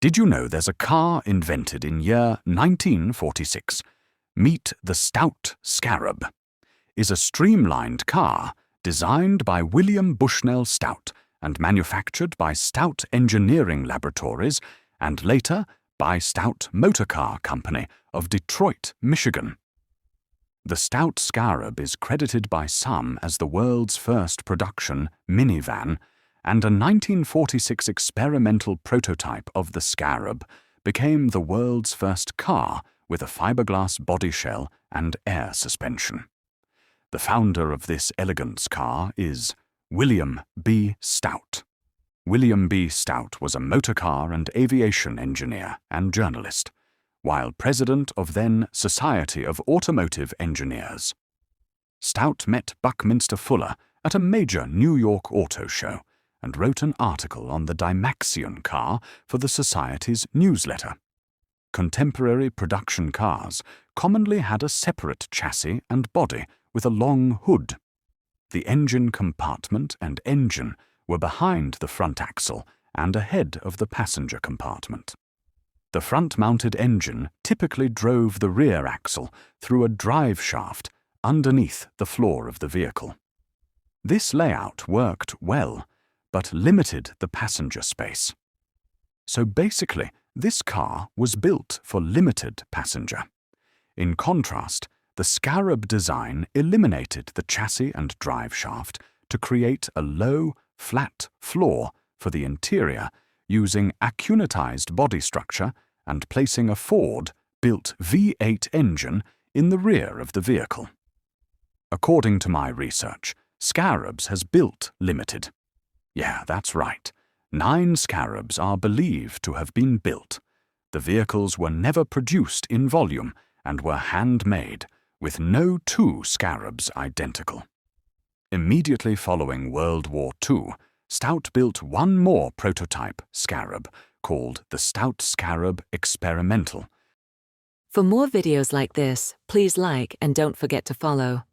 Did you know there's a car invented in year 1946? Meet the Stout Scarab. Is a streamlined car designed by William Bushnell Stout and manufactured by Stout Engineering Laboratories and later by Stout Motor Car Company of Detroit, Michigan. The Stout Scarab is credited by some as the world's first production minivan, and a 1946 experimental prototype of the Scarab became the world's first car with a fiberglass body shell and air suspension. The founder of this elegance car is William B. Stout. William B. Stout was a motorcar and aviation engineer and journalist, while president of then Society of Automotive Engineers. Stout met Buckminster Fuller at a major New York auto show and wrote an article on the Dymaxion car for the Society's newsletter. Contemporary production cars commonly had a separate chassis and body with a long hood. The engine compartment and engine were behind the front axle and ahead of the passenger compartment. The front-mounted engine typically drove the rear axle through a drive shaft underneath the floor of the vehicle. This layout worked well, but limited the passenger space. So basically, this car was built for limited passenger. In contrast, the Scarab design eliminated the chassis and drive shaft to create a low, flat floor for the interior using acunatized body structure and placing a Ford-built V8 engine in the rear of the vehicle. According to my research, Scarabs has built limited. Yeah, that's right. 9 Scarabs are believed to have been built. The vehicles were never produced in volume and were handmade, with no 2 Scarabs identical. Immediately following World War II, Stout built one more prototype Scarab, called the Stout Scarab Expiremental. For more videos like this, please like and don't forget to follow.